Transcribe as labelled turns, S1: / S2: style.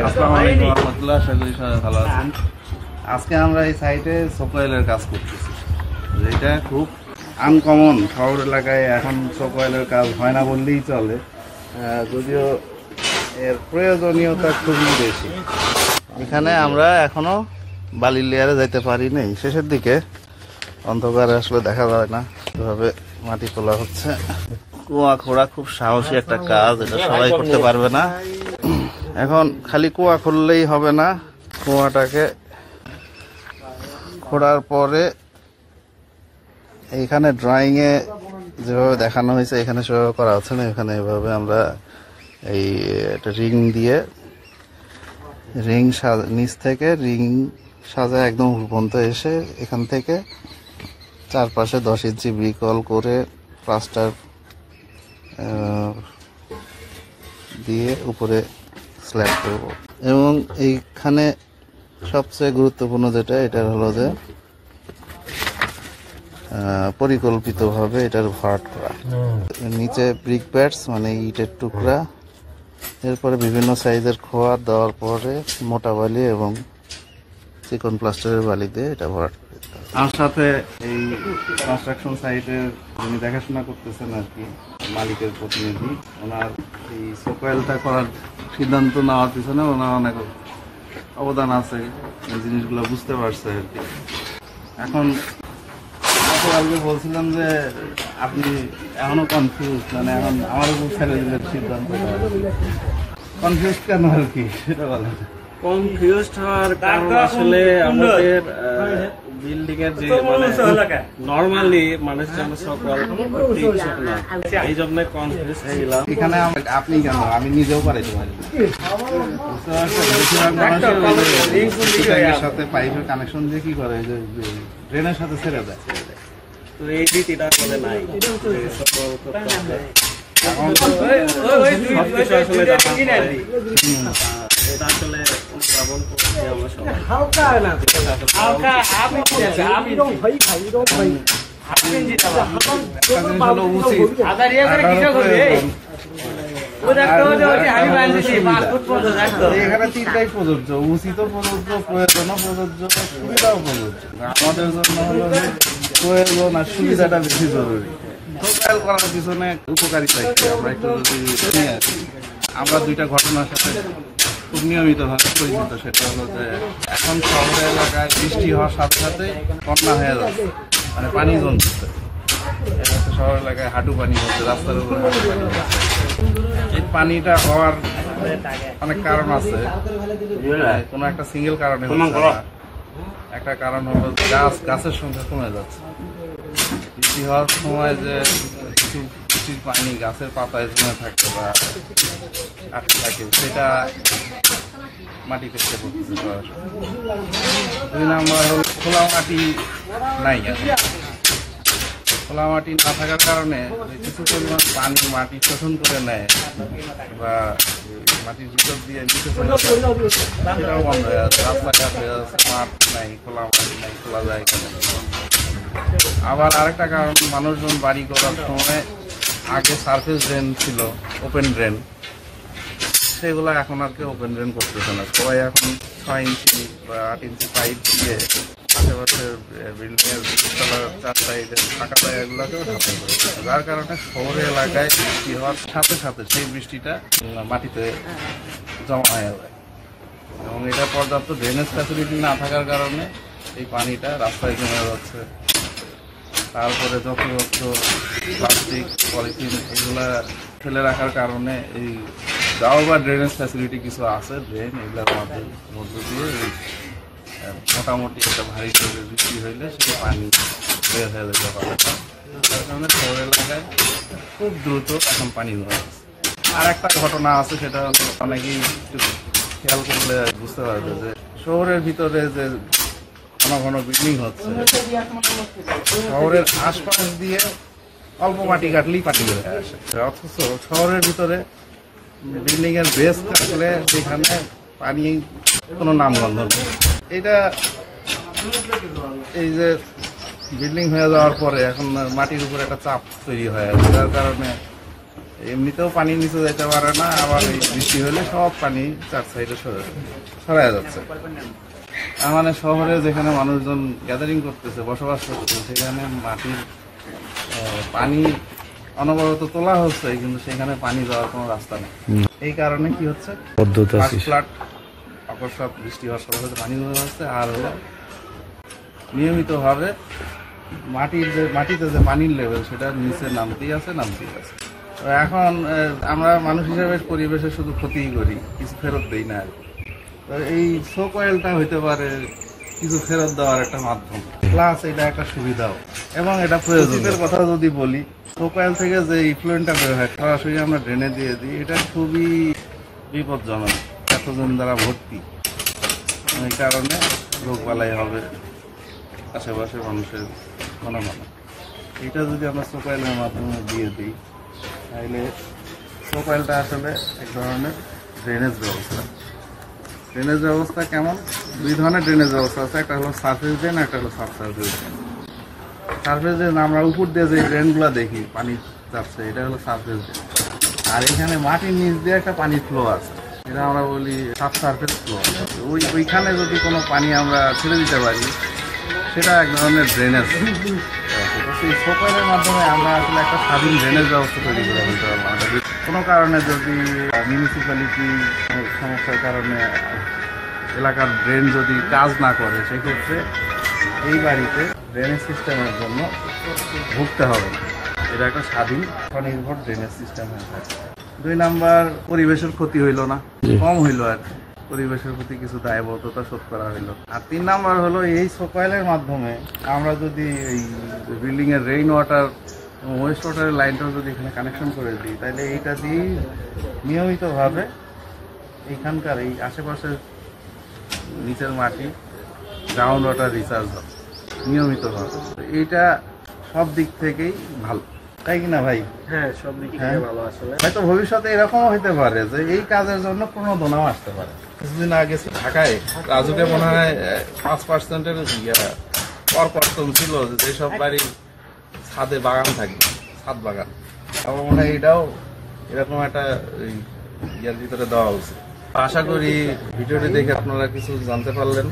S1: আসসালামু আলাইকুম রহমতুল্লাহ, আশা করি সবাই ভালো আছেন। আজকে আমরা এই সাইটে সোকওয়েলের কাজ করতেছি। এটা খুব আনকমন, শহর এলাকায় এখন সোকওয়েলের কাজ হয় না বললেই চলে, যদিও এর প্রয়োজনীয়তা খুবই বেশি। এখানে আমরা এখনো বালির লেয়ারে যাইতে পারি নাই, শেষের দিকে অন্ধকারে আসলে দেখা যায় না, এভাবে মাটি তোলা হচ্ছে। কুয়া খোঁড়া খুব সাহসী একটা কাজ, এটা সবাই করতে পারবে না। এখন খালি কুয়া খুললেই হবে না, কুয়াটাকে খোঁড়ার পরে এইখানে ড্রয়িংয়ে যেভাবে দেখানো হয়েছে এখানে সেভাবে করা হচ্ছে না। এখানে এভাবে আমরা এই একটা রিং দিয়ে নিচ থেকে রিং সাজায় একদম পর্যন্ত এসে এখান থেকে চারপাশে 10 ইঞ্চি বিকল করে প্লাস্টার দিয়ে উপরে স্ল্যাব করব। এবং এইখানে সবচেয়ে গুরুত্বপূর্ণ যেটা, এটা হলো যে পরিকল্পিতভাবে এটার ভাট করা। নিচে ব্রিক ব্যাটস মানে ইটের টুকরা, এরপরে বিভিন্ন সাইজের খোয়া দেওয়ার পরে মোটা বালি এবং চিকন প্লাস্টারের বালি দিয়ে এটা ভরাট করে দিতে হবে। আমার সাথে এই কনস্ট্রাকশন সাইটের যিনি দেখাশোনা করতেছেন আর কি, মালিকের প্রতিনিধি, ওনার এই সোকওয়েলটা করার সিদ্ধান্ত নেওয়ার পিছনে ওনার অনেক অবদান আছে, এই জিনিসগুলো বুঝতে পারছে আর কি। এখন কালকে বলছিলাম যে আপনি এখনো কনফিউজ, মানে এখন আমার উপর ছেড়ে দিলেন সিদ্ধান্ত। কনফিউজ কেন আর কি সেটা বলেন।
S2: কনফিউজ হওয়ার কারণ আসলে আমাদের বিল্ডিং এর যে নরমালি মানুষ যেন সকল এই জন্য কনফিউজ ছিলাম।
S1: এখানে আপনি কেন, আমি নিজেও পারাইতে পারি সাথে পাইপের কানেকশন দিয়ে কি করে, ড্রেনের সাথে ছেড়ে দেয়।
S2: তো এই রীতিটা আসলে নাই, সকল এটা আসলে উদ্ভাবন করছি আমরা সবাই।
S1: এখানে তিনটাই প্রযোজ্য, উচিত প্রযোজ্য, প্রয়োজনও প্রযোজ্য, সুবিধাও প্রযোজ্য। আমাদের জন্য হলো যে প্রয়োজন আর সুবিধাটা বেশি জরুরি। সোকওয়েল করার পিছনে উপকারিতা আমরা একটু যদি আমরা দুইটা ঘটনার সাথে খুব নিয়মিতভাবে পরিচিত। সেটা হলো যে এখন শহর এলাকায় বৃষ্টি হওয়ার সাথে সাথে বন্যা হয়ে যাচ্ছে, মানে পানি জমছে। এটা হচ্ছে শহর এলাকায় হাঁটু পানি হচ্ছে, রাস্তার উপরে হাঁটু পানি হচ্ছে। এই পানিটা হওয়ার অনেক কারণ আছে, কোনো একটা সিঙ্গেল কারণে হচ্ছে না। একটা কারণ হলো গাছের সংখ্যা কমে যাচ্ছে। বৃষ্টি হওয়ার সময় যে কিছু বৃষ্টির পানি গাছের পাতায় জমে থাকে বা আটকে থাকে, সেটা মাটি ফেসে পড়তেছে। 2 নাম্বার হলো খোলা মাটি নাই। খোলা মাটি না থাকার কারণে কিছু পরিমাণ পানি মাটি শোষণ করে নেয় বা মাটির ভিতর দিয়ে নিচে চলে যায়, সেটাও বন্ধ হয়ে যাচ্ছে। রাস্তাঘাট হয়ে যাচ্ছে, মাঠ নাই, খোলা মাটি নাই, খোলা জায়গা নেই। আবার আরেকটা কারণ, মানুষজন বাড়ি করার সময় আগে সারফেস ড্রেন ছিল, ওপেন ড্রেন, সেগুলো এখন আর কেউ ওপেন ড্রেন করতেছে না। সবাই এখন 6 ইঞ্চি বা 8 ইঞ্চি পাইপ দিয়ে আশেপাশের বিল্ডিংয়ের 4 সাইডের ফাঁকা জায়গাগুলোকেও ঢালাই করেছে, যার কারণে শহর এলাকায় বৃষ্টি হওয়ার সাথে সাথে সেই বৃষ্টিটা মাটিতে জমা হয়ে যায়। এবং এটা পর্যাপ্ত ড্রেনেজ ফ্যাসিলিটি না থাকার কারণে এই পানিটা রাস্তায় জমে যাচ্ছে। তারপরে যত্রতত্র প্লাস্টিক, পলিথিন এগুলা ফেলে রাখার কারণে এই যাও বা ড্রেনেজ ফ্যাসিলিটি কিছু আছে, ড্রেন এগুলোর মধ্য দিয়ে মোটামুটি একটা ভারী করে বৃষ্টি হইলে সেটা পানি বের হয়ে যেতে পারে। তার কারণে শহর এলাকায় খুব দ্রুত এখন পানি জমে যাচ্ছে। আর একটা ঘটনা আছে, সেটা হলো অনেকেই একটু খেয়াল করলে বুঝতে পারবে যে শহরের ভিতরে যে ঘন ঘন বিল্ডিং হচ্ছে, শহরের আশপাশ দিয়ে অল্প মাটি কাটলেই পানি বের হয়ে আসে। অথচ শহরের ভিতরে বিল্ডিং এর বেস কাটলে সেখানে পানি কোনো নামগন্ধ নেই। এটা এই যে বিল্ডিং হয়ে যাওয়ার পরে এখন মাটির উপরে একটা চাপ তৈরি হয়, যার কারণে এমনিতেও পানি নিচে যেতে পারে না, আবার এই বৃষ্টি হলে সব পানি চার সাইডে সরাই যাচ্ছে। তার মানে শহরে যেখানে মানুষজন গ্যাদারিং করতেছে, বসবাস করতেছে, সেখানে মাটির পানি অনবরত তোলা হচ্ছে, কিন্তু সেখানে পানি যাওয়ার কোনো রাস্তা নেই। এই কারণে কি হচ্ছে, ফ্লাড অকস্মাৎ বৃষ্টি হওয়ার সাথে সাথে পানি জমে যাচ্ছে। আর হলো নিয়মিতভাবে মাটিতে যে পানির লেভেল সেটা নিচে নামতেই আছে। তো এখন আমরা মানুষ হিসেবে পরিবেশের শুধু ক্ষতিই করি, কিছু ফেরত দেই না। তো এই শো কয়েলটা হইতে পারে কিছু ফেরত দেওয়ার একটা মাধ্যম, প্লাস এটা একটা সুবিধাও এবং এটা প্রয়োজনের কথা যদি বলি, শো কয়েল থেকে যে ইফ্লুয়েন্টটা বের হয় সরাসরি আমরা ড্রেনে দিয়ে দিই, এটা খুবই বিপজ্জনক। এতজন দ্বারা ভর্তি, এই কারণে রোগবালাই হবে আশেপাশে মানুষের ঘনঘন। এটা যদি আমরা শো কয়েলের মাধ্যমে দিয়ে দিই, তাহলে শো কয়েলটা আসলে এক ধরনের ড্রেনেজ ব্যবস্থা। ড্রেনেজ ব্যবস্থা কেমন? দুই ধরনের ড্রেনেজ ব্যবস্থা আছে, একটা হলো সারফেস ড্রেন, একটা হলো সাবসারফেস ড্রেন। সারফেস ড্রেন আমরা উপর দিয়ে যে ড্রেনগুলো দেখি পানি যাচ্ছে, এটা হলো সারফেস ড্রেন। আর এখানে মাটির নিচ দিয়ে একটা পানির ফ্লো আছে, এটা আমরা বলি সাবসারফেস ফ্লো। ওইখানে যদি কোনো পানি আমরা ছেড়ে দিতে পারি, সেটা এক ধরনের ড্রেনেজ। সেই শো কয়েলের মাধ্যমে আমরা আসলে একটা স্বাধীন ড্রেনেজ ব্যবস্থা তৈরি করে দিতে পারবো। কোনো কারণে যদি মিউনিসিপ্যালিটি সমস্যার কারণে এলাকার ড্রেন যদি কাজ না করে, সেক্ষেত্রে এই বাড়িতে ড্রেনেজ সিস্টেমের জন্য ভুগতে হবে না। এটা একটা স্বাধীন স্বনির্ভর ড্রেনেজ সিস্টেম হয়ে থাকে। 2 নাম্বার, পরিবেশের ক্ষতি হইল না, কম হইল আর কি। পরিবেশের প্রতি কিছু দায়বদ্ধতা শোধ করা হইল। আর 3 নাম্বার হলো এই শো কয়েলের মাধ্যমে আমরা যদি এই বিল্ডিং এর রেইন ওয়াটার ওয়েস্ট ওয়াটারের লাইনটাও যদি এখানে কানেকশন করে দিই, তাহলে এইটা দিয়েই নিয়মিতভাবে এইখানকার এই আশেপাশের নিচের মাটি গ্রাউন্ড ওয়াটার রিচার্জ হবে নিয়মিতভাবে। এইটা সব দিক থেকেই ভালো, তাই কিনা ভাই?
S2: হ্যাঁ, সব দিক থেকে ভালো। আসলে
S1: হয়তো ভবিষ্যতে এরকমও হতে পারে যে এই কাজের জন্য প্রণোদনাও আসতে পারে। কিছুদিন আগে ঢাকায় রাজুকে মনে হয় 5%-এর করপত্তন ছিল, যেসব বাড়ির ছাদে বাগান থাকে, ছাদ বাগান। আমার মনে হয় এটাও এরকম একটা ইয়ার ভিতরে দেওয়া উচিত। আশা করি ভিডিওটি দেখে আপনারা কিছু জানতে পারলেন।